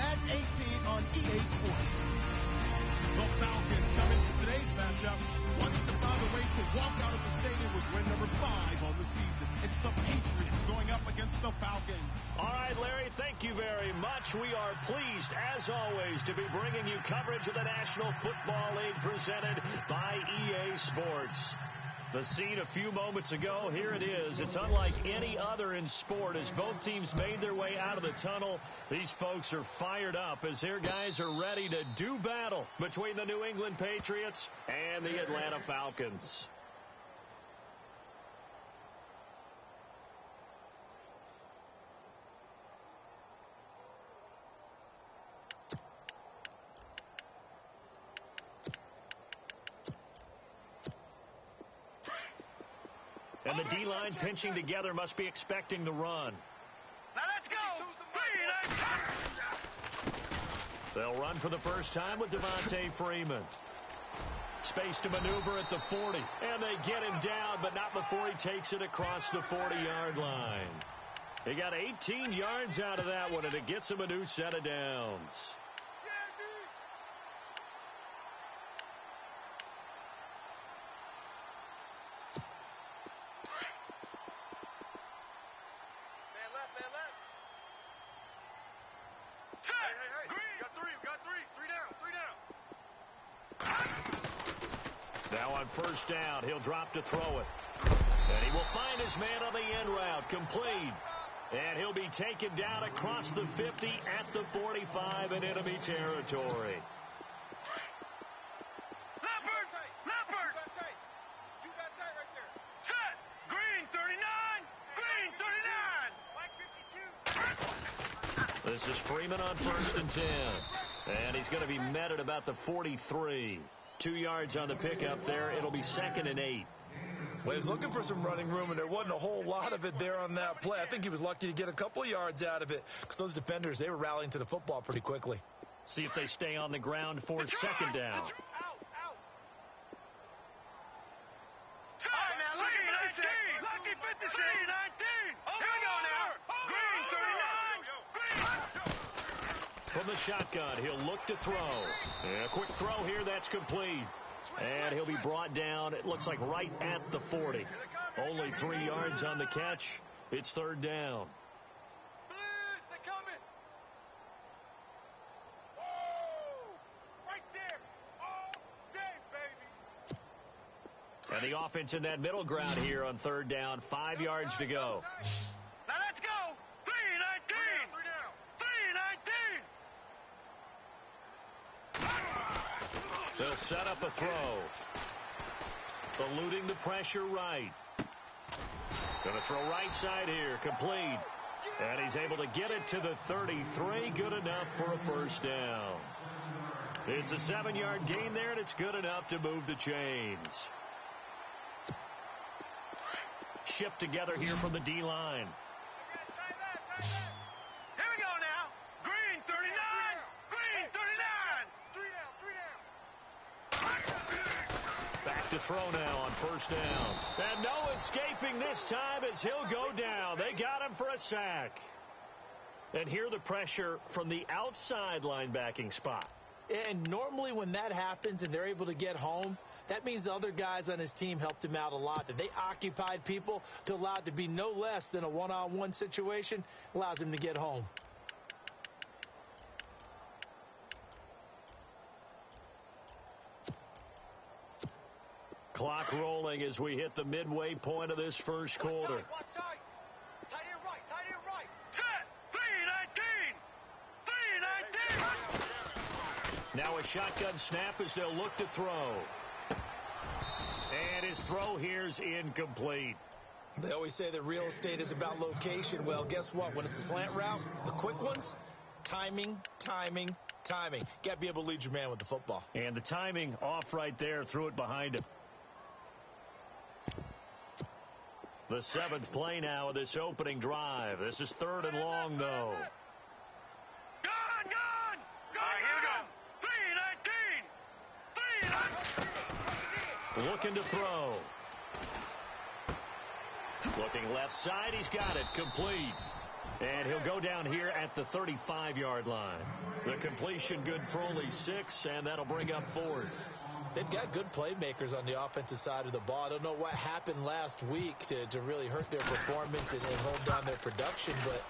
Madden 18 on EA Sports. The Falcons come into today's matchup wanting to find a way to walk out of the stadium with win number 5 on the season. It's the Patriots going up against the Falcons. All right, Larry, thank you very much. We are pleased, as always, to be bringing you coverage of the National Football League presented by EA Sports. The scene a few moments ago, here it is. It's unlike any other in sport. As both teams made their way out of the tunnel, these folks are fired up as their guys are ready to do battle between the New England Patriots and the Atlanta Falcons. And the D-line pinching together must be expecting the run. Now let's go. They'll run for the first time with Devontae Freeman. Space to maneuver at the 40. And they get him down, but not before he takes it across the 40-yard line. He got 18 yards out of that one, and it gets him a new set of downs. Now on first down, he'll drop to throw it. And he will find his man on the end route, complete. And he'll be taken down across the 50 at the 45 in enemy territory. Leopard! You got tight right there. Set! Green 39! Green 39! Black 52. This is Freeman on first and 10. And he's going to be met at about the 43. 2 yards on the pickup there. It'll be 2nd and 8. Well, he was looking for some running room, and there wasn't a whole lot of it there on that play. I think he was lucky to get a couple of yards out of it because those defenders, they were rallying to the football pretty quickly. See if they stay on the ground for second down. Lucky 56! 19! Here we go now! Green 39! From the shotgun, he'll look to throw. And a quick throw here, that's complete. And he'll be brought down, it looks like right at the 40. Only 3 yards on the catch. It's third down. They're coming! Oh! Right there! All day, baby! And the offense in that middle ground here on third down. 5 yards to go. Now let's go! 3-19! 3-19! They'll set up a throw. Eluding the pressure right. Going to throw right side here. Complete. And he's able to get it to the 33. Good enough for a first down. It's a 7-yard gain there, and it's good enough to move the chains. Shift together here from the D-line. Here we go now. Green 39. Green 39. 3 down. Back to throw now on first down. And no escaping this time as he'll go down. They got him for a sack. And here the pressure from the outside linebacking spot. And normally when that happens and they're able to get home, that means the other guys on his team helped him out a lot. That they occupied people to allow it to be no less than a one-on-one situation allows him to get home. Clock rolling as we hit the midway point of this first quarter. Watch tight. Tight end right. Set. 3-19. 3-19. Now a shotgun snap as they'll look to throw. And his throw here's incomplete. They always say that real estate is about location. Well, guess what? When it's a slant route, the quick ones, timing. Got to be able to lead your man with the football. And the timing off right there. Threw it behind him. The 7th play now of this opening drive. This is 3rd and long, though. Gone! Here we go. 3-19. Looking to throw. Looking left side. He's got it. Complete. And he'll go down here at the 35-yard line. The completion good for only 6, and that'll bring up 4th. They've got good playmakers on the offensive side of the ball. I don't know what happened last week to really hurt their performance and hold down their production, but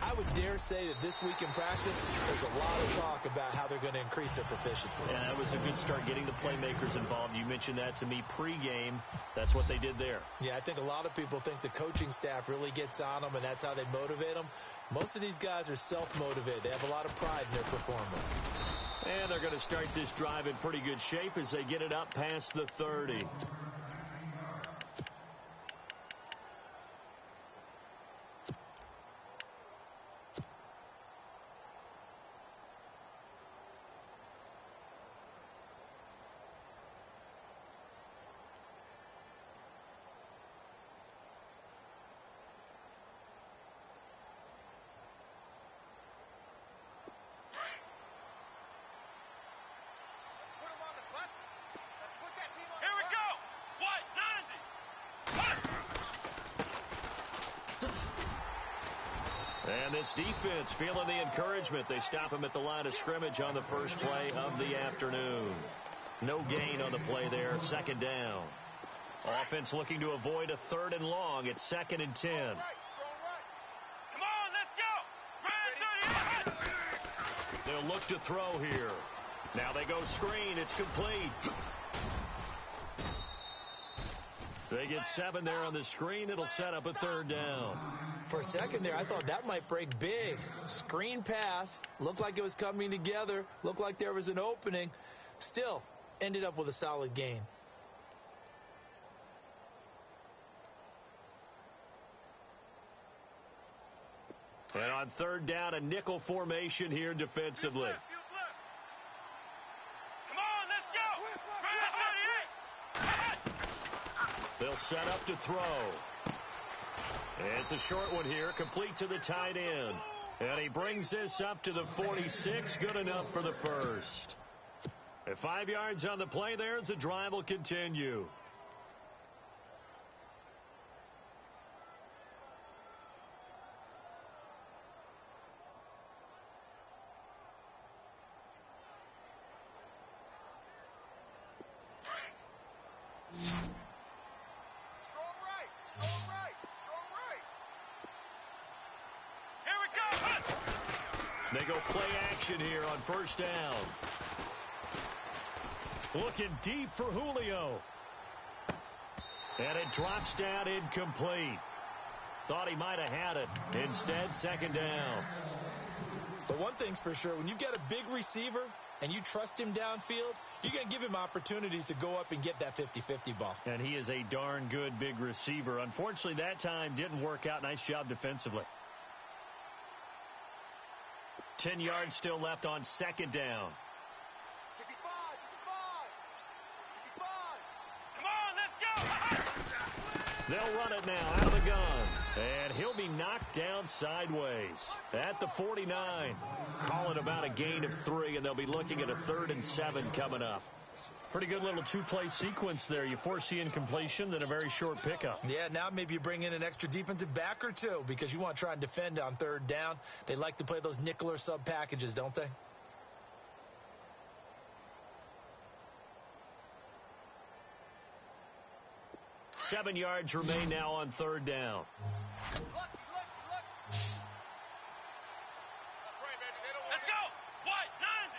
I would dare say that this week in practice, there's a lot of talk about how they're going to increase their proficiency. Yeah, that was a good start getting the playmakers involved. You mentioned that to me pregame. That's what they did there. Yeah, I think a lot of people think the coaching staff really gets on them, and that's how they motivate them. Most of these guys are self-motivated. They have a lot of pride in their performance. And they're going to start this drive in pretty good shape as they get it up past the 30. And this defense feeling the encouragement. They stop him at the line of scrimmage on the first play of the afternoon. No gain on the play there. 2nd down. Offense looking to avoid a 3rd and long. It's 2nd and 10. Come on, let's go. They'll look to throw here. Now they go screen. It's complete. They get 7 there on the screen. It'll set up a 3rd down. For a second there, I thought that might break big. Screen pass. Looked like it was coming together. Looked like there was an opening. Still, ended up with a solid gain. And on 3rd down, a nickel formation here defensively. Come on, let's go. They'll set up to throw. And it's a short one here, complete to the tight end. And he brings this up to the 46, good enough for the first. At 5 yards on the play there, as the drive will continue. They go play action here on 1st down. Looking deep for Julio. And it drops down incomplete. Thought he might have had it. Instead, 2nd down. But one thing's for sure, when you get a big receiver and you trust him downfield, you're going to give him opportunities to go up and get that 50-50 ball. And he is a darn good big receiver. Unfortunately, that time didn't work out. Nice job defensively. 10 yards still left on 2nd down. 55. Come on, let's go. They'll run it now out of the gun. And he'll be knocked down sideways at the 49. Call it about a gain of 3, and they'll be looking at a 3rd and 7 coming up. Pretty good little 2-play sequence there. You foresee incompletion, then a very short pickup. Yeah, now maybe you bring in an extra defensive back or two because you want to try and defend on 3rd down. They like to play those nickel or sub packages, don't they? Seven yards remain now on 3rd down. Look. That's right, baby. They don't Let's go. What? 90.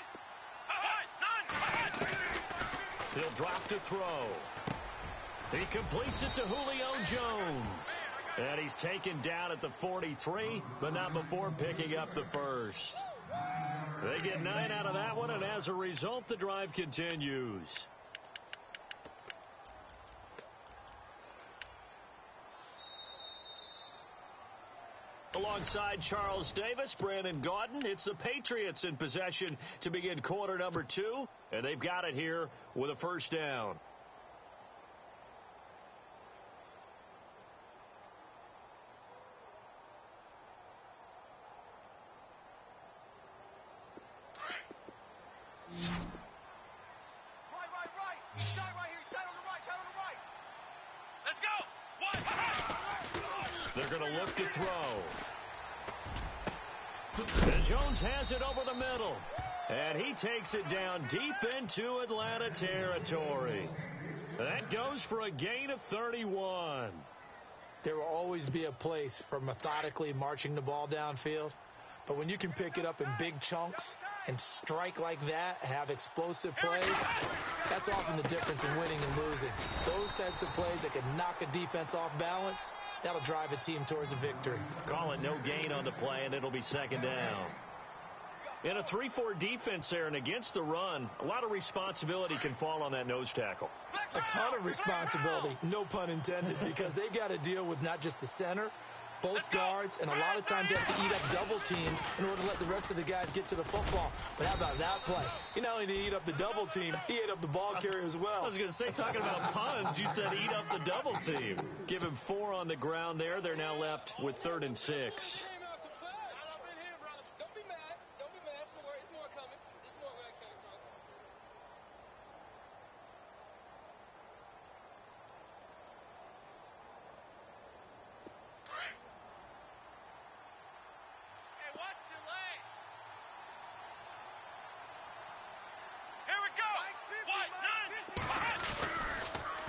He'll drop to throw. He completes it to Julio Jones. And he's taken down at the 43, but not before picking up the first. They get 9 out of that one, and as a result, the drive continues. Alongside Charles Davis, Brandon Gaudin, it's the Patriots in possession to begin quarter number 2, and they've got it here with a 1st down. Right. He's tight right here. He's tight on the right. Let's go. What? They're going to look to throw. Jones has it over the middle. And he takes it down deep into Atlanta territory. That goes for a gain of 31. There will always be a place for methodically marching the ball downfield. But when you can pick it up in big chunks and strike like that, have explosive plays, that's often the difference in winning and losing. Those types of plays that can knock a defense off balance, that'll drive a team towards a victory. Call it no gain on the play, and it'll be second down. In a 3-4 defense there and against the run, a lot of responsibility can fall on that nose tackle. A ton of responsibility, no pun intended, because they've got to deal with not just the center, both guards, and a lot of times they have to eat up double teams in order to let the rest of the guys get to the football. But how about that play? He not only did he eat up the double team, he ate up the ball carrier as well. I was going to say, talking about puns, you said eat up the double team. Give him 4 on the ground there. They're now left with 3rd and 6.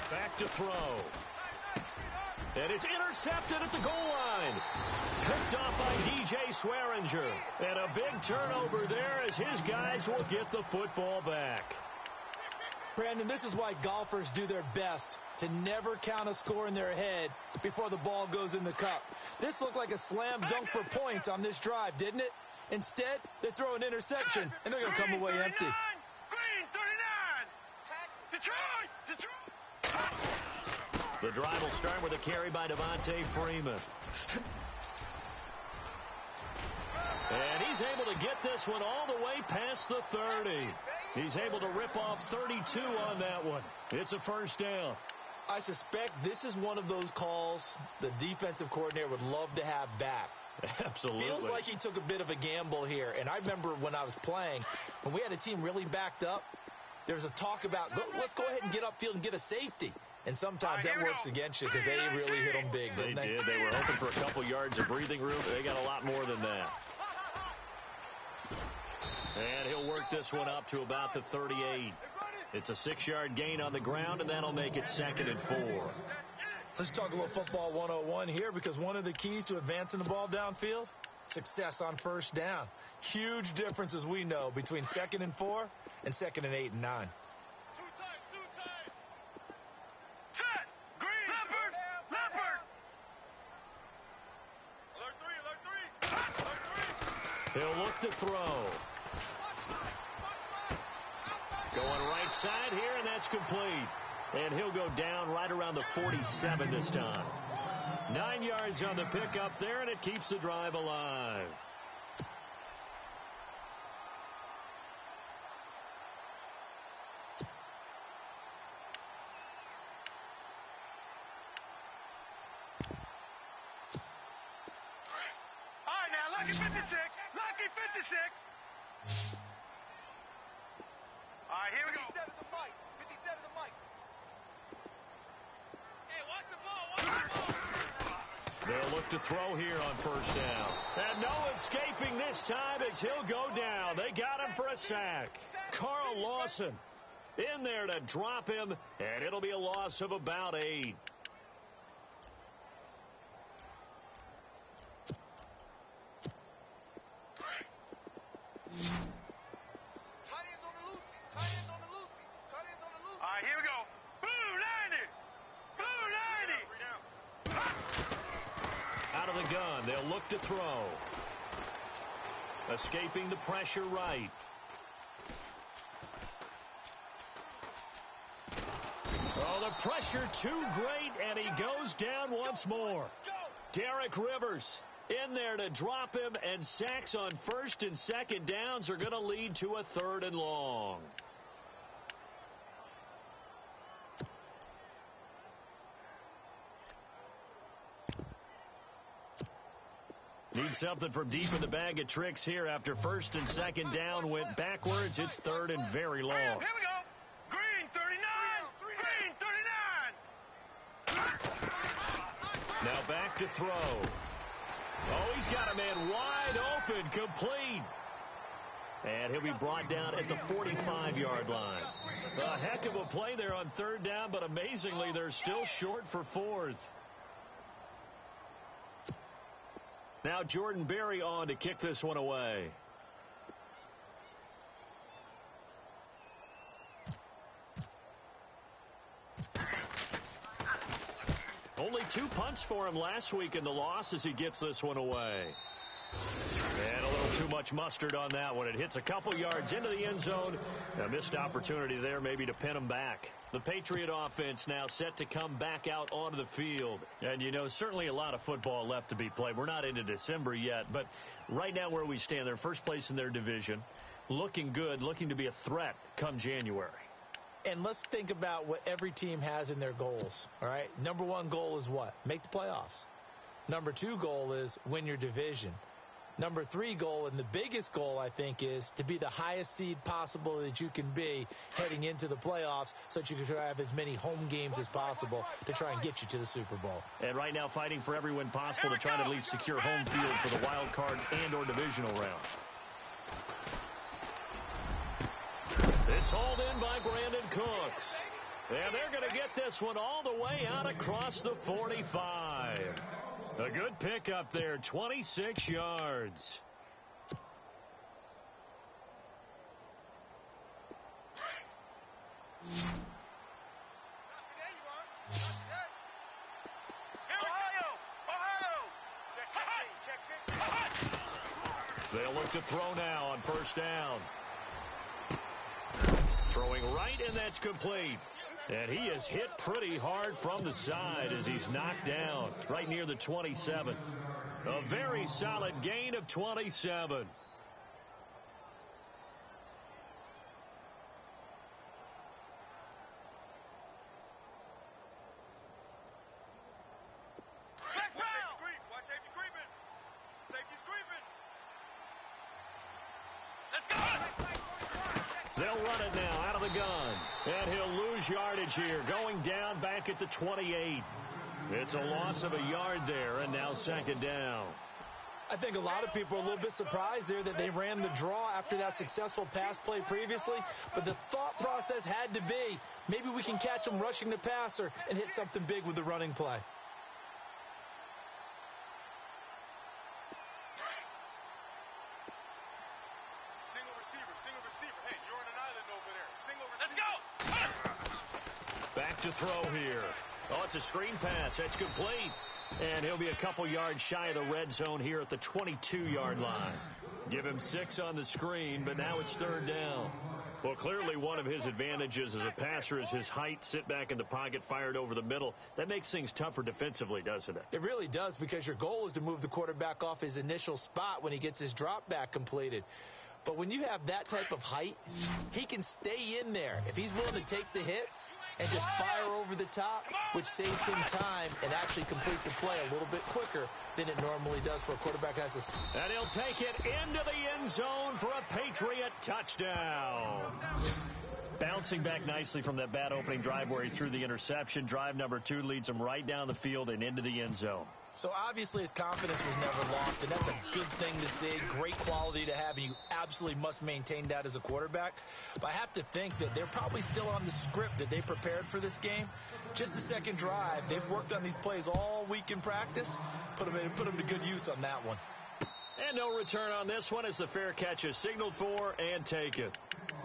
Back to throw. And it's intercepted at the goal line. Picked off by DJ Swearinger. And a big turnover there as his guys will get the football back. Brandon, this is why golfers do their best to never count a score in their head before the ball goes in the cup. This looked like a slam dunk for points on this drive, didn't it? Instead, they throw an interception, and they're going to come away empty. Green 39. Detroit. The drive will start with a carry by Devontae Freeman. And he's able to get this one all the way past the 30. He's able to rip off 32 on that one. It's a first down. I suspect this is one of those calls the defensive coordinator would love to have back. Absolutely. Feels like he took a bit of a gamble here. And I remember when I was playing, when we had a team really backed up, there was a talk about, let's go ahead and get upfield and get a safety. And sometimes that works against you because they really hit them big, didn't they? They did. They were hoping for a couple yards of breathing room. They got a lot more than that. And he'll work this one up to about the 38. It's a 6-yard gain on the ground, and that'll make it 2nd and 4. Let's talk a little football 101 here, because one of the keys to advancing the ball downfield, success on first down. Huge difference, as we know, between 2nd and 4 and 2nd and 8 and 9. He'll look to throw. Going right side here, and that's complete. And he'll go down right around the 47 this time. 9 yards on the pickup there, and it keeps the drive alive. Lucky 56. Lucky 56. All right, here we go. 57 to Mike. 57 to Mike. Hey, watch the ball. Watch the ball. They'll look to throw here on first down. And no escaping this time as he'll go down. They got him for a sack. Carl Lawson in there to drop him, and it'll be a loss of about 8. They'll look to throw. Escaping the pressure right. Oh, the pressure too great, and he goes down once more. Derek Rivers in there to drop him, and sacks on first and second downs are going to lead to a 3rd and long. Need something from deep in the bag of tricks here after first and second down went backwards. It's 3rd and very long. Here we go. Green 39. Green 39. Now back to throw. Oh, he's got a man wide open, complete. And he'll be brought down at the 45-yard line. A heck of a play there on third down, but amazingly, they're still short for fourth. Now Jordan Berry on to kick this one away. Only 2 punts for him last week in the loss as he gets this one away. And a little too much mustard on that one. It hits a couple yards into the end zone. A missed opportunity there maybe to pin him back. The Patriot offense now set to come back out onto the field. And, you know, certainly a lot of football left to be played. We're not into December yet, but right now where we stand, they're first place in their division. Looking good, looking to be a threat come January. And let's think about what every team has in their goals, all right? Number one goal is what? Make the playoffs. Number two goal is win your division. Number three goal, and the biggest goal, I think, is to be the highest seed possible that you can be heading into the playoffs so that you can have as many home games as possible to try and get you to the Super Bowl. And right now fighting for every win possible to try to at least secure home field for the wild card and or divisional round. It's hauled in by Brandon Cooks. And they're going to get this one all the way out across the 45. A good pickup there, 26 yards. They'll look to throw now on first down. Throwing right, and that's complete. And he is hit pretty hard from the side as he's knocked down right near the 27. A very solid gain of 27. They'll run it now out of the gun. And he'll lose yardage here, going down back at the 28. It's a loss of a yard there, and now second down. I think a lot of people are a little bit surprised there that they ran the draw after that successful pass play previously. But the thought process had to be, maybe we can catch them rushing the passer and hit something big with the running play. Back to throw here. Oh, it's a screen pass. That's complete. And he'll be a couple yards shy of the red zone here at the 22-yard line. Give him 6 on the screen, but now it's third down. Well, clearly one of his advantages as a passer is his height. Sit back in the pocket, fired over the middle. That makes things tougher defensively, doesn't it? It really does, because your goal is to move the quarterback off his initial spot when he gets his drop back completed. But when you have that type of height, he can stay in there. If he's willing to take the hits and just fire over the top, which saves him time and actually completes a play a little bit quicker than it normally does for a quarterback has a... And he'll take it into the end zone for a Patriot touchdown. Bouncing back nicely from that bad opening drive where he threw the interception. Drive number 2 leads him right down the field and into the end zone. So obviously his confidence was never lost, and that's a good thing to see, great quality to have, and you absolutely must maintain that as a quarterback. But I have to think that they're probably still on the script that they prepared for this game. Just the second drive, they've worked on these plays all week in practice. Put them to good use on that one. And no return on this one as the fair catch is signaled for and taken.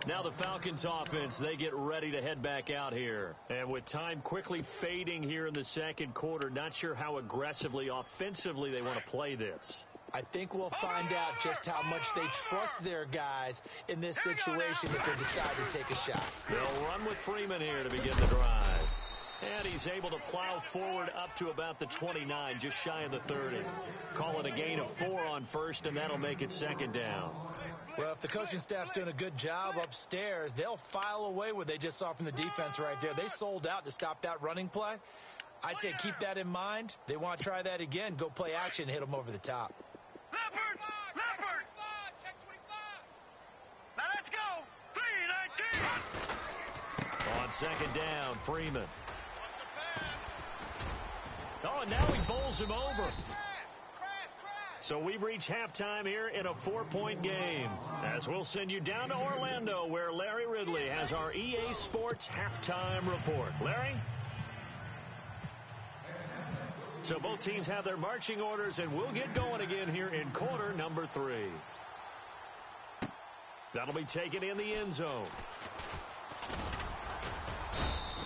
Now the Falcons offense, they get ready to head back out here. And with time quickly fading here in the second quarter, not sure how aggressively, offensively they want to play this. I think we'll find out just how much they trust their guys in this situation if they decide to take a shot. They'll run with Freeman here to begin the drive. And he's able to plow forward up to about the 29, just shy of the 30. Call it a gain of 4 on first, and that'll make it second down. Well, if the coaching staff's doing a good job upstairs, they'll file away what they just saw from the defense right there. They sold out to stop that running play. I'd say keep that in mind. They want to try that again. Go play action, hit them over the top. Leopard! Leopard! Check 25. Now let's go. 3-19. On second down, Freeman. Oh, and now he bowls him over. So we've reached halftime here in a 4-point game. As we'll send you down to Orlando, where Larry Ridley has our EA Sports halftime report. Larry? So both teams have their marching orders, and we'll get going again here in quarter number 3. That'll be taken in the end zone.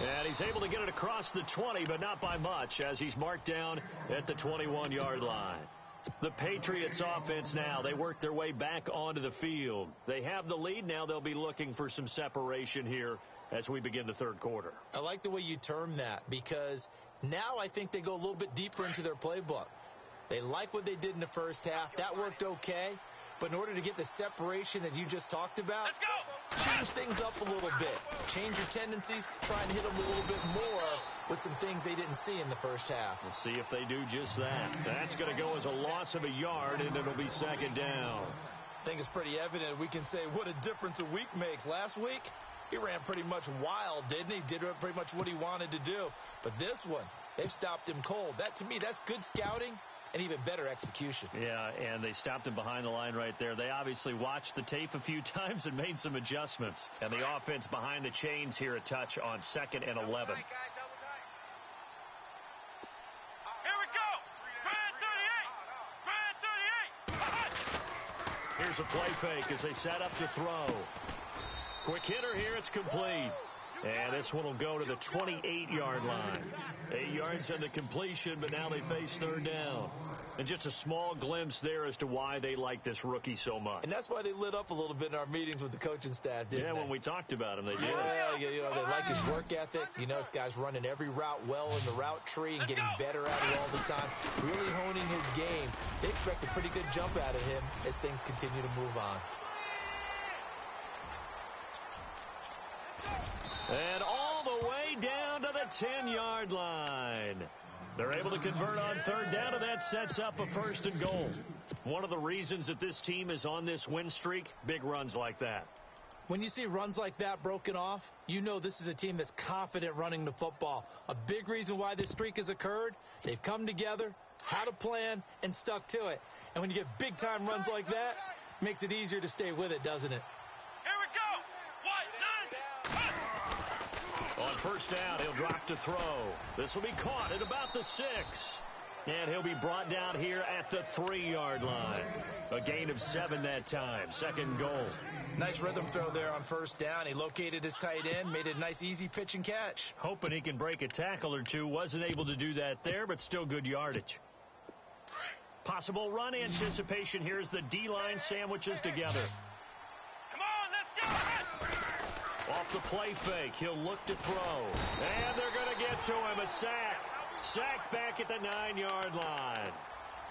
And he's able to get it across the 20, but not by much, as he's marked down at the 21-yard line. The Patriots offense now, they work their way back onto the field. They have the lead. Now they'll be looking for some separation here as we begin the third quarter. I like the way you term that, because now I think they go a little bit deeper into their playbook. They like what they did in the first half. That worked okay. But in order to get the separation that you just talked about, change things up a little bit. Change your tendencies. Try and hit them a little bit more with some things they didn't see in the first half. We'll see if they do just that. That's going to go as a loss of a yard, and it'll be second down. I think it's pretty evident. We can say what a difference a week makes. Last week, he ran pretty much wild, didn't he? Did pretty much what he wanted to do. But this one, they've stopped him cold. That, to me, that's good scouting and even better execution. Yeah, and they stopped him behind the line right there. They obviously watched the tape a few times and made some adjustments. And the offense behind the chains here a touch on 2nd and 11. Here we go. Red 38. Here's a play fake as they set up to throw. Quick hitter here. It's complete. And this one will go to the 28-yard line. 8 yards on the completion, but now they face third down. And just a small glimpse there as to why they like this rookie so much. And that's why they lit up a little bit in our meetings with the coaching staff, didn't they? Yeah, when we talked about him, they did. Yeah, you know, they like his work ethic. You know, this guy's running every route well in the route tree and getting better at it all the time. Really honing his game. They expect a pretty good jump out of him as things continue to move on. And all the way down to the 10-yard line. They're able to convert on third down, and that sets up a 1st and goal. One of the reasons that this team is on this win streak, big runs like that. When you see runs like that broken off, you know this is a team that's confident running the football. A big reason why this streak has occurred, they've come together, had a plan, and stuck to it. And when you get big-time runs like that, it makes it easier to stay with it, doesn't it? On first down, he'll drop to throw. This will be caught at about the 6. And he'll be brought down here at the 3-yard line. A gain of 7 that time. 2nd goal. Nice rhythm throw there on first down. He located his tight end, made it a nice easy pitch and catch. Hoping he can break a tackle or two. Wasn't able to do that there, but still good yardage. Possible run anticipation here as the D-line sandwiches together. Off the play fake, he'll look to throw. And they're going to get to him. A sack. Sack back at the 9-yard line.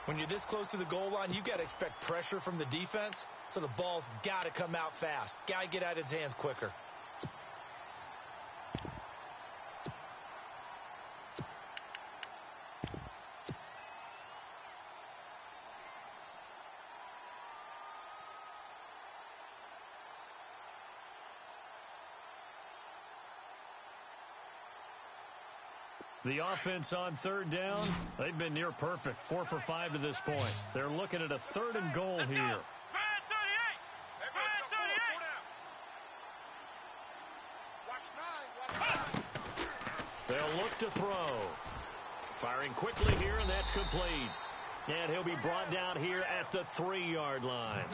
When you're this close to the goal line, you've got to expect pressure from the defense, so the ball's got to come out fast. Got to get out of his hands quicker. The offense on third down, they've been near perfect. 4 for 5 to this point. They're looking at a 3rd and goal here. They'll look to throw. Firing quickly here, and that's complete. And he'll be brought down here at the 3-yard line.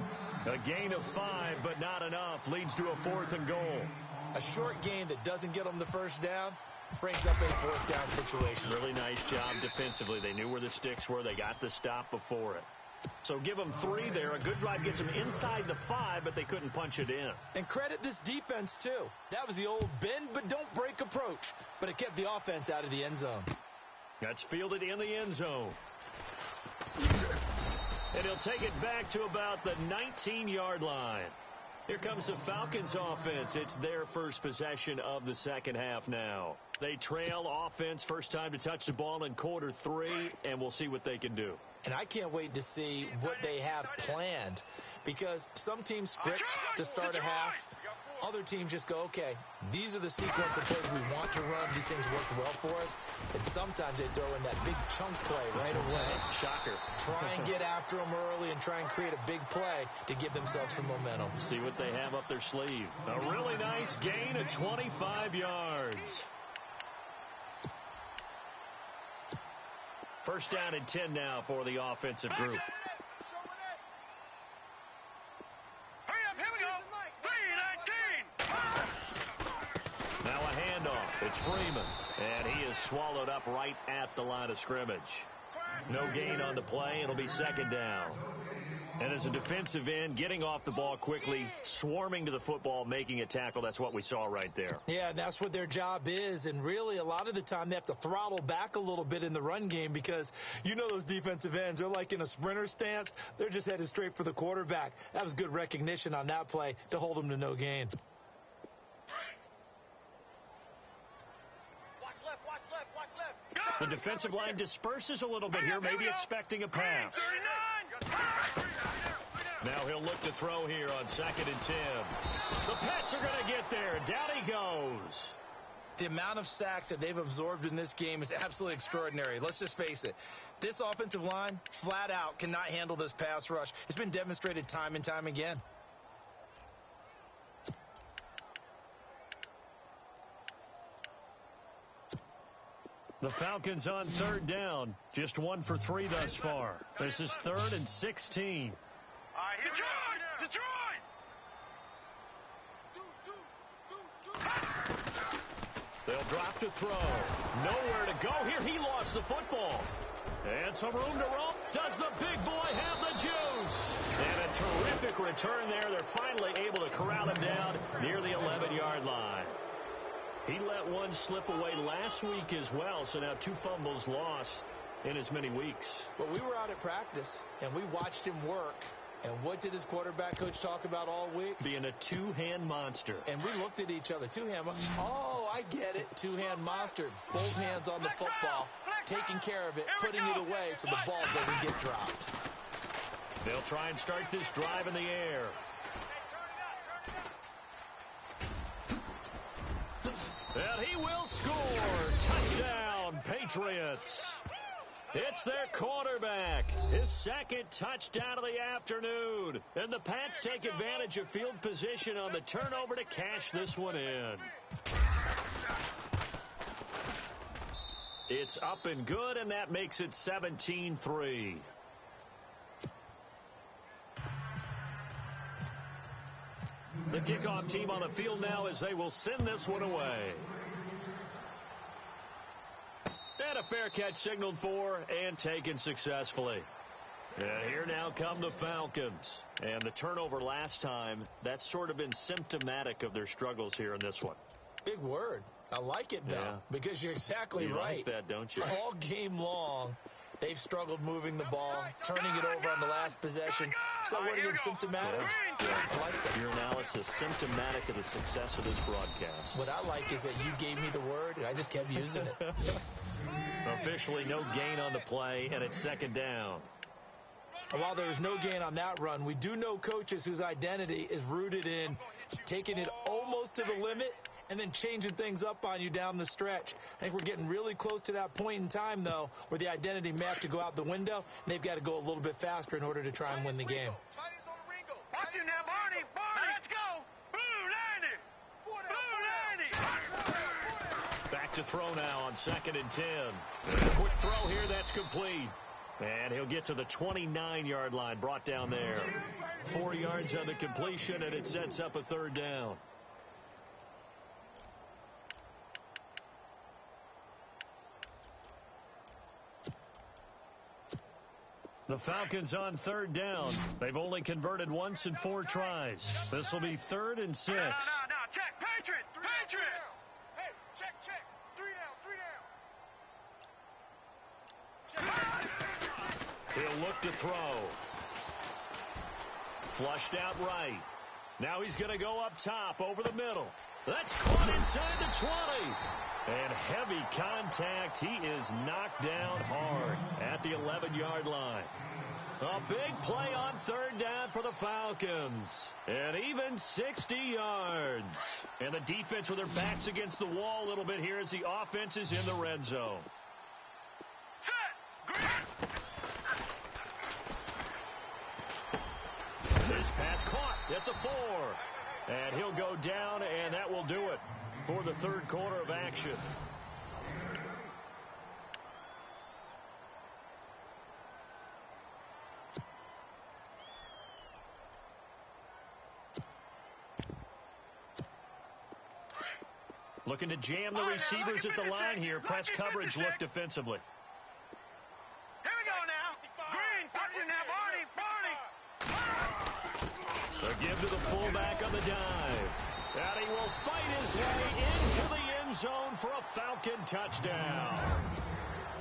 A gain of 5, but not enough. Leads to a 4th and goal. A short gain that doesn't get them the first down brings up a 4th down situation. Really nice job defensively. They knew where the sticks were. They got the stop before it. So give them 3 there. A good drive gets them inside the 5, but they couldn't punch it in. And credit this defense, too. That was the old bend but don't break approach, but it kept the offense out of the end zone. That's fielded in the end zone. And he'll take it back to about the 19-yard line. Here comes the Falcons offense. It's their first possession of the second half now. They trail offense, first time to touch the ball in quarter 3, and we'll see what they can do. And I can't wait to see what they have planned, because some teams script to start a half Other teams just go, okay, these are the sequence of plays we want to run. These things worked well for us. And sometimes they throw in that big chunk play right away. Shocker. Try and get after them early and try and create a big play to give themselves some momentum. See what they have up their sleeve. A really nice gain of 25 yards. First down and 10 now for the offensive group. Now a handoff. It's Freeman. And he is swallowed up right at the line of scrimmage. No gain on the play. It'll be second down. And as a defensive end, getting off the ball quickly, swarming to the football, making a tackle, that's what we saw right there. Yeah, and that's what their job is. And really, a lot of the time, they have to throttle back a little bit in the run game because you know those defensive ends, they're like in a sprinter stance. They're just headed straight for the quarterback. That was good recognition on that play to hold them to no gain. The defensive line disperses a little bit here, maybe expecting a pass. Now he'll look to throw here on 2nd and 10. The Pats are going to get there. Down he goes. The amount of sacks that they've absorbed in this game is absolutely extraordinary. Let's just face it. This offensive line, flat out, cannot handle this pass rush. It's been demonstrated time and time again. The Falcons on 3rd down. Just 1 for 3 thus far. This is 3rd and 16. They'll drop to throw. Nowhere to go here. He lost the football. And some room to roam. Does the big boy have the juice? And a terrific return there. They're finally able to corral him down near the 11-yard line. He let one slip away last week as well, so now 2 fumbles lost in as many weeks. But we were out at practice, and we watched him work. And what did his quarterback coach talk about all week? Being a two-hand monster. And we looked at each other. Two-hand monster. Oh, I get it. Two-hand monster. Both hands on the football, taking care of it, putting it away so the ball doesn't get dropped. They'll try and start this drive in the air. And he will score. Touchdown, Patriots. It's their quarterback. His 2nd touchdown of the afternoon. And the Pats take advantage of field position on the turnover to cash this one in. It's up and good, and that makes it 17-3. The kickoff team on the field now as they will send this one away. And a fair catch signaled for and taken successfully. And here now come the Falcons. And the turnover last time, that's sort of been symptomatic of their struggles here in this one. Big word. I like it, though, because you're exactly right. You like that, don't you? All game long, they've struggled moving the ball, turning it over on the last possession. So what again, symptomatic? Yeah. I like that. Your analysis symptomatic of the success of this broadcast. What I like is that you gave me the word, and I just kept using it. Officially no gain on the play, and it's 2nd down. And while there was no gain on that run, we do know coaches whose identity is rooted in taking it almost to the limit and then changing things up on you down the stretch. I think we're getting really close to that point in time, though, where the identity may have to go out the window, and they've got to go a little bit faster in order to try and win the game. Watch it now, Barney. Let's go. Blue 90. Blue 90. Back to throw now on 2nd and 10. Quick throw here, that's complete. And he'll get to the 29-yard line, brought down there. 4 yards on the completion, and it sets up a 3rd down. The Falcons on 3rd down. They've only converted once in 4 tries. This will be 3rd and 6. No, check. Patriot. Hey, check. 3 down. He'll look to throw. Flushed out right. Now he's going to go up top over the middle. That's caught inside the 20. And heavy contact. He is knocked down hard at the 11-yard line. A big play on third down for the Falcons. And even 60 yards. And the defense with their backs against the wall a little bit here as the offense is in the red zone. This pass caught at the 4. And he'll go down, and that will do it for the third quarter of action. Looking to jam the receivers at the line here. Press coverage look defensively. Here we go now. Green, touching that Barney. A give to the fullback on the dive. And he will fight his way into the end zone for a Falcon touchdown.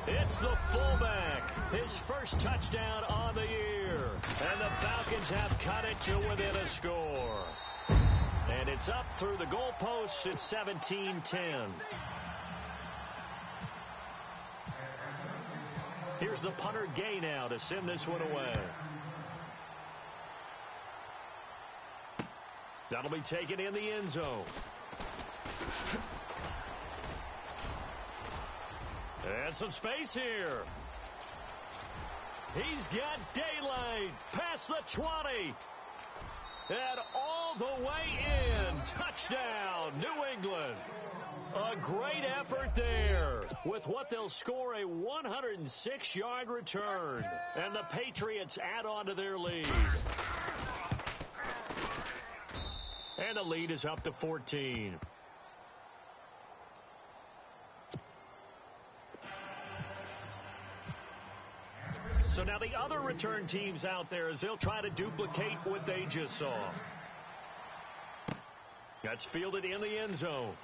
It's the fullback. His first touchdown on the year. And the Falcons have cut it to within a score. And it's up through the goalposts. It's 17-10. Here's the punter Gay now to send this one away. That'll be taken in the end zone. And some space here. He's got daylight past the 20. And all the way in. Touchdown, New England. A great effort there with what they'll score a 106-yard return. And the Patriots add on to their lead. And the lead is up to 14. So now the other return teams out there as they'll try to duplicate what they just saw. That's fielded in the end zone.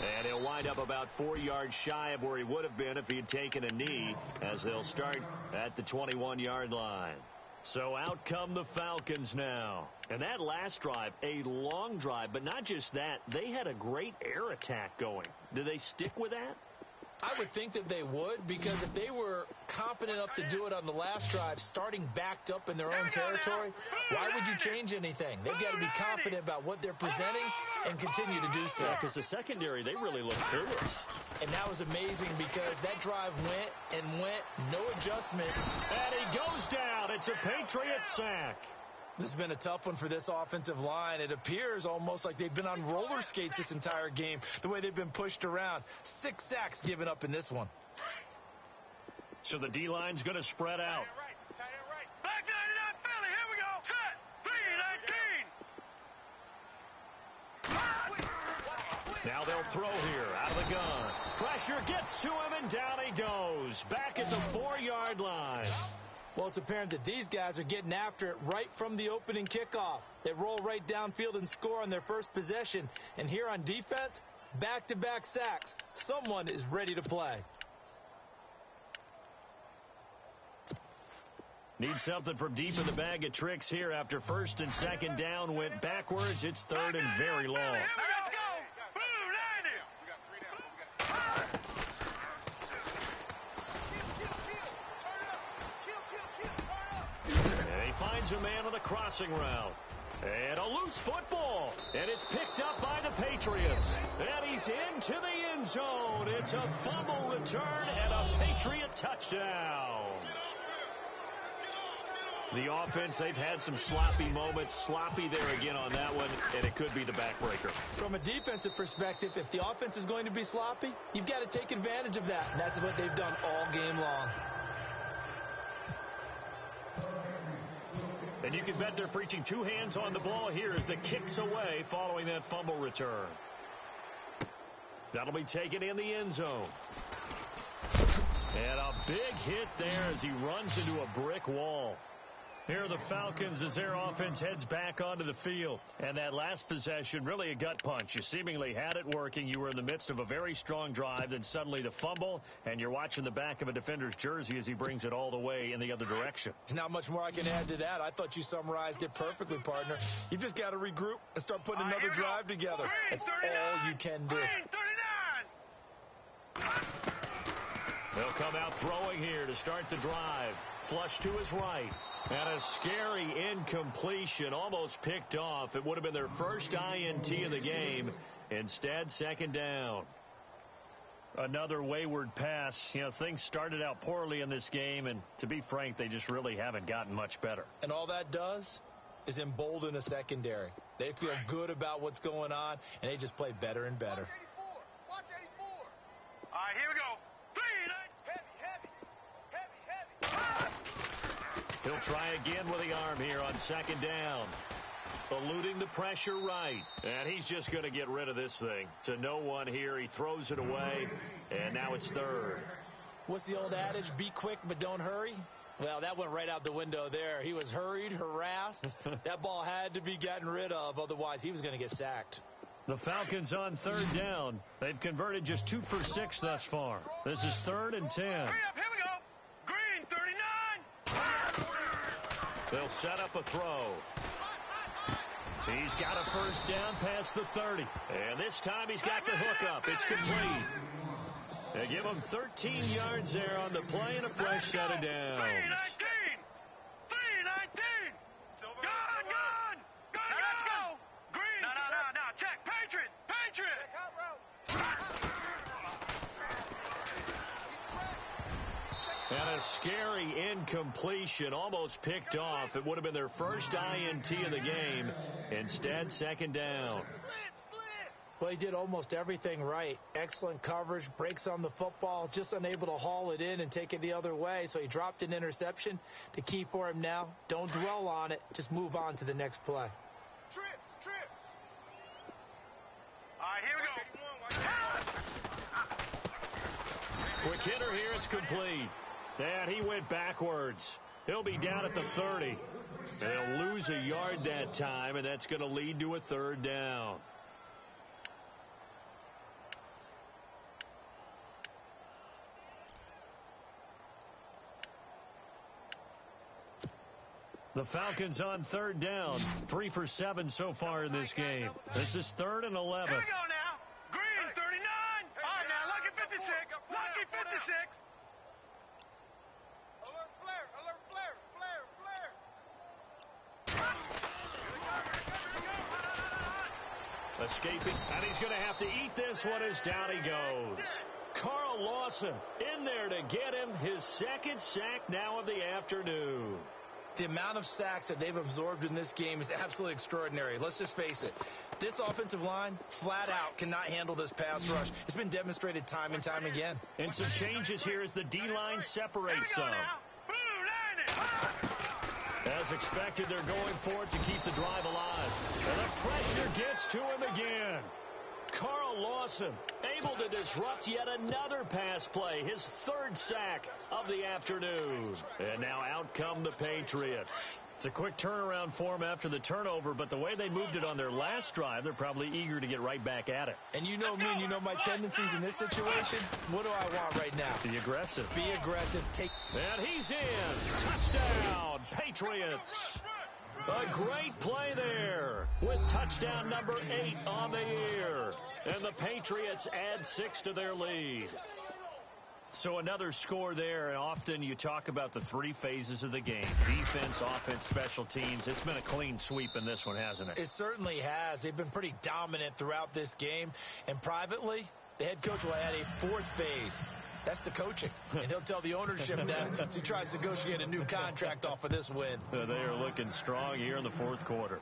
And he'll wind up about 4 yards shy of where he would have been if he had taken a knee as they'll start at the 21-yard line. So out come the Falcons now. And that last drive, a long drive, but not just that. They had a great air attack going. Do they stick with that? I would think that they would, because if they were competent enough to do it on the last drive, starting backed up in their own territory, why would you change anything? They've got to be confident about what they're presenting and continue to do so. Yeah, because the secondary, they really look clueless. And that was amazing because that drive went and went, no adjustments. And he goes down. It's a Patriots sack. This has been a tough one for this offensive line. It appears almost like they've been on roller skates this entire game, the way they've been pushed around. 6 sacks given up in this one. So the D-line's going to spread out. Back 99 Philly, here we go. Set. 3-19. Now they'll throw here out of the gun. Pressure gets to him, and down he goes. Back at the 4-yard line. Well, it's apparent that these guys are getting after it right from the opening kickoff. They roll right downfield and score on their first possession. And here on defense, back-to-back sacks. Someone is ready to play. Need something from deep in the bag of tricks here after first and second down went backwards. It's third and very long. Let's go. Blue 90. And he finds a man on a crossing route. And a loose football. And it's picked up by the Patriots. And he's into the end zone. It's a fumble return and a Patriot touchdown. The offense, they've had some sloppy moments. Sloppy there again on that one, and it could be the backbreaker. From a defensive perspective, if the offense is going to be sloppy, you've got to take advantage of that. And that's what they've done all game long. And you can bet they're preaching 2 hands on the ball here as the kick's away following that fumble return. That'll be taken in the end zone. And a big hit there as he runs into a brick wall. Here are the Falcons as their offense heads back onto the field. And that last possession, really a gut punch. You seemingly had it working. You were in the midst of a very strong drive. Then suddenly the fumble, and you're watching the back of a defender's jersey as he brings it all the way in the other direction. There's not much more I can add to that. I thought you summarized it perfectly, partner. You just got to regroup and start putting another drive together. That's all you can do. They'll come out throwing here to start the drive. Flush to his right. And a scary incompletion, almost picked off. It would have been their first INT of the game. Instead, second down. Another wayward pass. You know, things started out poorly in this game, and to be frank, they just really haven't gotten much better. And all that does is embolden a secondary. They feel good about what's going on, and they just play better and better. Watch 84. All right, here we go. Heavy. He'll try again with the arm here on second down. Eluding the pressure right. And he's just going to get rid of this thing. To no one here. He throws it away. And now it's third. What's the old adage? Be quick, but don't hurry. Well, that went right out the window there. He was hurried, harassed. That ball had to be gotten rid of. Otherwise, he was going to get sacked. The Falcons on third down. They've converted just 2 for 6 thus far. This is 3rd and 10. Hurry up, here we go. Green, 39. They'll set up a throw. He's got a first down past the 30. And this time he's got the hook up. It's complete. They give him 13 yards there on the play and a fresh set of downs. 319. 319. Gun. Let's go. Green. No. Check. Patriot. And a scary incompletion, almost picked off. It would have been their first INT of the game. Instead, second down. Well, he did almost everything right. Excellent coverage, breaks on the football, just unable to haul it in and take it the other way. So he dropped an interception. The key for him now, don't dwell on it. Just move on to the next play. Trips. All right, here we go. Quick hitter here, it's complete. And he went backwards. He'll be down at the 30. They'll lose a yard that time, and that's going to lead to a third down. The Falcons on third down. 3 for 7 so far in this game. This is 3rd and 11. Here we go now. Green, 39. All right, now, lucky 56. Lucky 56. Alert flare. Escaping, and he's going to have to eat this one as down he goes. Carl Lawson in there to get him his second sack now of the afternoon. The amount of sacks that they've absorbed in this game is absolutely extraordinary. Let's just face it. This offensive line, flat out, cannot handle this pass rush. It's been demonstrated time and time again. And some changes here as the D-line separates some. As expected, they're going for it to keep the drive alive. And the pressure gets to him again. Carl Lawson able to disrupt yet another pass play, his 3rd sack of the afternoon. And now out come the Patriots. It's a quick turnaround for them after the turnover, but the way they moved it on their last drive, they're probably eager to get right back at it. And you know me, and you know my tendencies in this situation. What do I want right now? Be aggressive. Be aggressive. And he's in. Touchdown, Patriots. A great play there with touchdown number 8 on the year. And the Patriots add 6 to their lead. So another score there, and often you talk about the 3 phases of the game. Defense, offense, special teams. It's been a clean sweep in this one, hasn't it? It certainly has. They've been pretty dominant throughout this game. And privately, the head coach will add a 4th phase. That's the coaching. And he'll tell the ownership that as he tries to negotiate a new contract off of this win. They are looking strong here in the 4th quarter.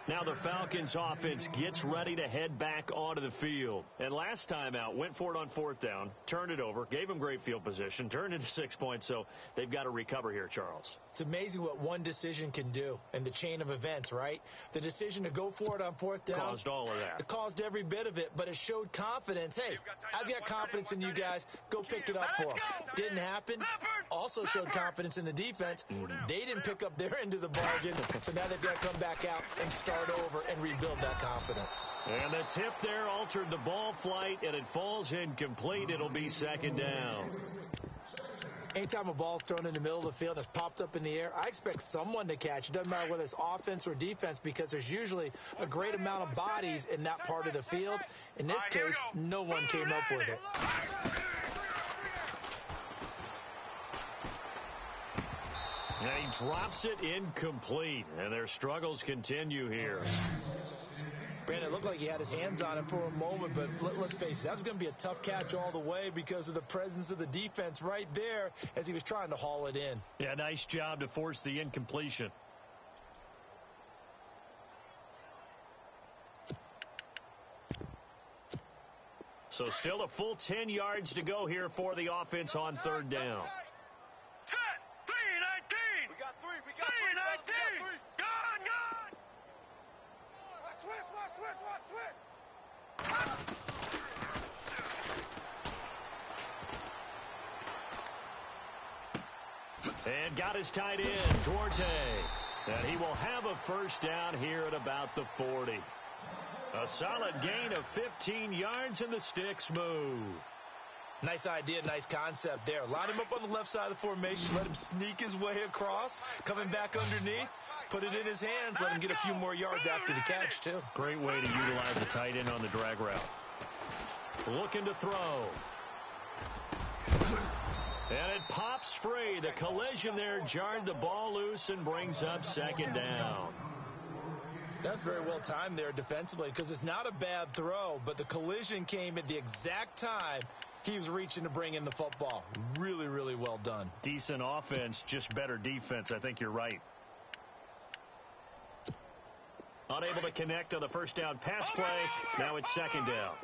Now the Falcons offense gets ready to head back onto the field. And last time out, went for it on 4th down, turned it over, gave them great field position, turned into 6 points, so they've got to recover here, Charles. It's amazing what one decision can do in the chain of events, right? The decision to go for it on 4th down. Caused all of that. It caused every bit of it, but it showed confidence. Hey, I've got confidence in you guys. Go pick it up for them. Didn't happen. Also showed confidence in the defense. They didn't pick up their end of the bargain, so now they've got to come back out and start over and rebuild that confidence. And the tip there altered the ball flight, and it falls incomplete. It'll be 2nd down. Anytime a ball's thrown in the middle of the field that's popped up in the air, I expect someone to catch. It doesn't matter whether it's offense or defense because there's usually a great amount of bodies in that part of the field. In this case, no one came up with it. And he drops it incomplete, and their struggles continue here. Brandon, it looked like he had his hands on it for a moment, but let's face it, that was going to be a tough catch all the way because of the presence of the defense right there as he was trying to haul it in. Yeah, nice job to force the incompletion. So still a full 10 yards to go here for the offense on 3rd down. Set. 3-19. We got 3. 3-19. Gone. And got his tight end, Duarte. And he will have a 1st down here at about the 40. A solid gain of 15 yards, and the sticks move. Nice idea, nice concept there. Line him up on the left side of the formation, let him sneak his way across, coming back underneath, put it in his hands, let him get a few more yards after the catch, too. Great way to utilize the tight end on the drag route. Looking to throw. And it pops free. The collision there jarred the ball loose and brings up 2nd down. That's very well timed there defensively because it's not a bad throw, but the collision came at the exact time he was reaching to bring in the football. Really, really well done. Decent offense, just better defense. I think you're right. Unable to connect on the 1st down pass play. Now it's 2nd down.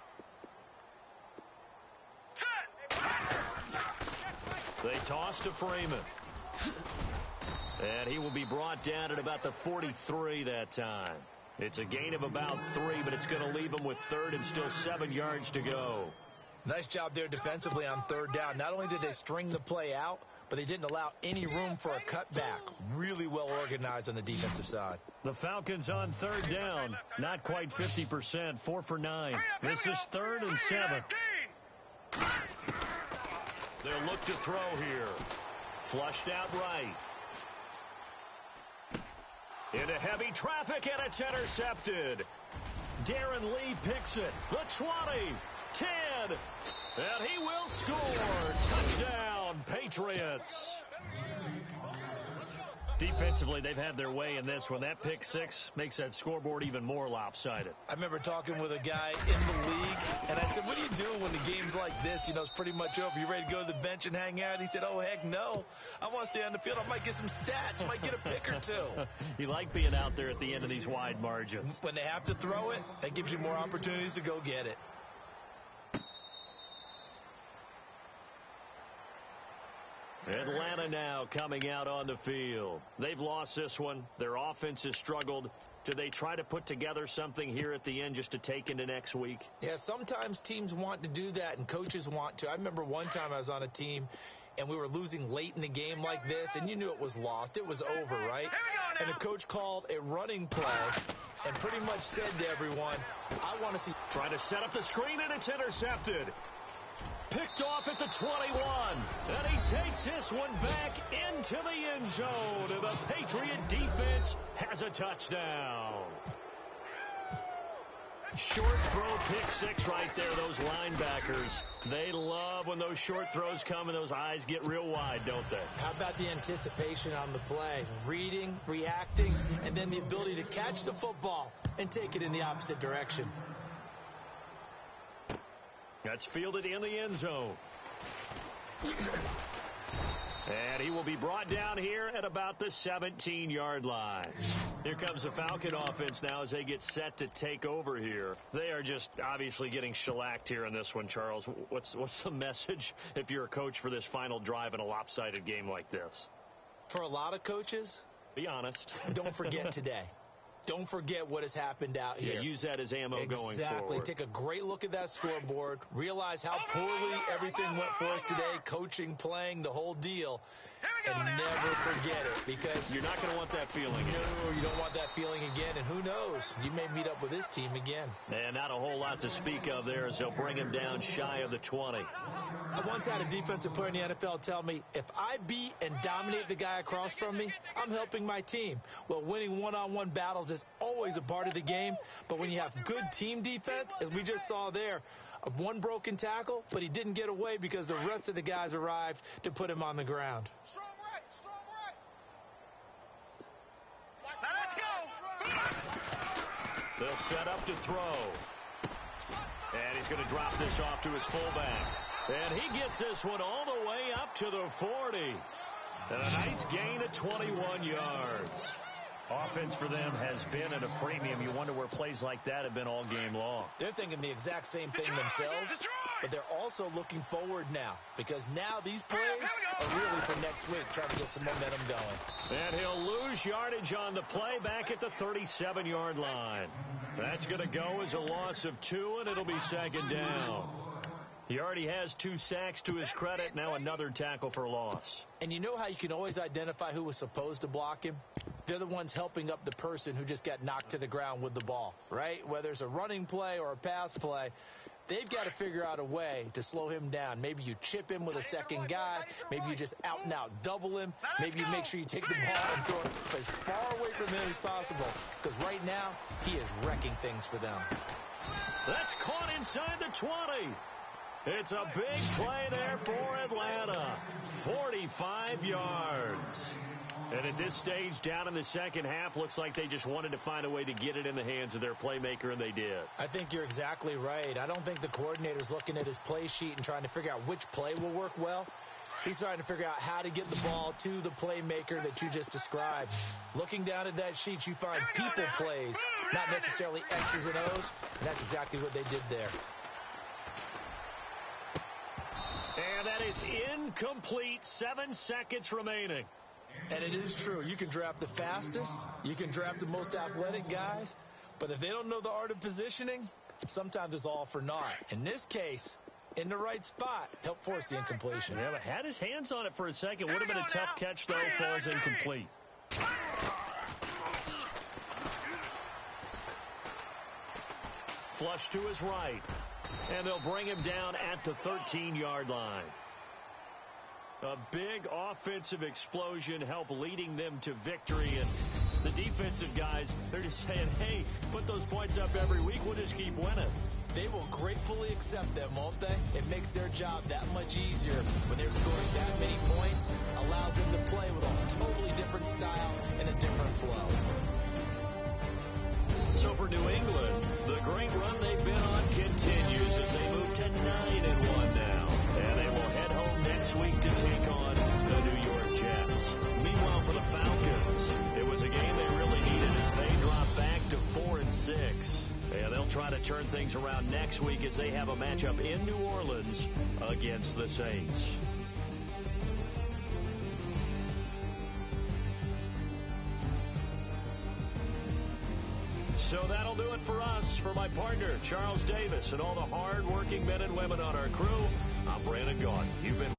They toss to Freeman. And he will be brought down at about the 43 that time. It's a gain of about 3, but it's going to leave him with 3rd and still 7 yards to go. Nice job there defensively on 3rd down. Not only did they string the play out, but they didn't allow any room for a cutback. Really well organized on the defensive side. The Falcons on 3rd down. Not quite 50%. 4 for 9. This is 3rd and 7. They'll look to throw here. Flushed out right. Into heavy traffic, and it's intercepted. Darren Lee picks it. The 20, 10, and he will score. Touchdown, Patriots. Defensively, they've had their way in this one. That pick 6 makes that scoreboard even more lopsided. I remember talking with a guy in the league, and I said, what do you do when the game's like this? You know, it's pretty much over. You ready to go to the bench and hang out? He said, oh, heck no. I want to stay on the field. I might get some stats. I might get a pick or 2. You like being out there at the end of these wide margins. When they have to throw it, that gives you more opportunities to go get it. Atlanta now coming out on the field. They've lost this one. Their offense has struggled. Do they try to put together something here at the end just to take into next week? Yeah, sometimes teams want to do that and coaches want to. I remember one time I was on a team and we were losing late in the game like this, and you knew it was lost. It was over, right? And the coach called a running play and pretty much said to everyone, I want to see. Trying to set up the screen, and it's intercepted. Picked off at the 21, and he takes this one back into the end zone, and the Patriot defense has a touchdown. Short throw, pick 6 right there. Those linebackers, they love when those short throws come and those eyes get real wide, don't they? How about the anticipation on the play? Reading, reacting, and then the ability to catch the football and take it in the opposite direction. That's fielded in the end zone. And he will be brought down here at about the 17-yard line. Here comes the Falcon offense now as they get set to take over here. They are just obviously getting shellacked here in this one, Charles. What's the message if you're a coach for this final drive in a lopsided game like this? For a lot of coaches, be honest. Don't forget today. Don't forget what has happened out here. Yeah, use that as ammo going forward. Exactly. Take a great look at that scoreboard. Realize how poorly everything went for us today. Coaching, playing, the whole deal. And never forget it, because you're not going to want that feeling again. No, you don't want that feeling again. And who knows? You may meet up with this team again. And not a whole lot to speak of there as they'll bring him down shy of the 20. I once had a defensive player in the NFL tell me, if I beat and dominate the guy across from me, I'm helping my team. Well, winning one-on-one battles is always a part of the game, but when you have good team defense, as we just saw there, one broken tackle, but he didn't get away because the rest of the guys arrived to put him on the ground. Strong right, strong right. Now let's go. They'll set up to throw. And he's going to drop this off to his fullback. And he gets this one all the way up to the 40. And a nice gain of 21 yards. Offense for them has been at a premium. You wonder where plays like that have been all game long. They're thinking the exact same thing themselves, but they're also looking forward now, because now these plays are really for next week, trying to get some momentum going. And he'll lose yardage on the play back at the 37-yard line. That's going to go as a loss of 2, and it'll be second down. He already has 2 sacks to his credit. Now another tackle for loss. And you know how you can always identify who was supposed to block him? They're the ones helping up the person who just got knocked to the ground with the ball, right? Whether it's a running play or a pass play, they've got to figure out a way to slow him down. Maybe you chip him with a second guy. Maybe you just out and out double him. Maybe you make sure you take the ball and throw it as far away from him as possible, because right now he is wrecking things for them. That's caught inside the 20. It's a big play there for Atlanta. 45 yards. And at this stage, down in the second half, looks like they just wanted to find a way to get it in the hands of their playmaker, and they did. I think you're exactly right. I don't think the coordinator's looking at his play sheet and trying to figure out which play will work well. He's trying to figure out how to get the ball to the playmaker that you just described. Looking down at that sheet, you find people plays, not necessarily X's and O's, and that's exactly what they did there. And that is incomplete. 7 seconds remaining. And it is true. You can draft the fastest. You can draft the most athletic guys. But if they don't know the art of positioning, sometimes it's all for naught. In this case, in the right spot, helped force the incompletion. Yeah, but had his hands on it for a second. Would have been a tough catch, though, falls incomplete. Flush to his right. And they'll bring him down at the 13-yard line. A big offensive explosion helped leading them to victory. And the defensive guys, they're just saying, hey, put those points up every week. We'll just keep winning. They will gratefully accept them, won't they? It makes their job that much easier when they're scoring that many points. Allows them to play with a totally different style and a different flow. So for New England, the great run they've been on continues as they move to 9-1 now. And they will head home next week to take on the New York Jets. Meanwhile, for the Falcons, it was a game they really needed as they drop back to 4-6. And they'll try to turn things around next week as they have a matchup in New Orleans against the Saints. So that'll do it for us. For my partner, Charles Davis, and all the hard-working men and women on our crew, I'm Brandon Gaudin. You've been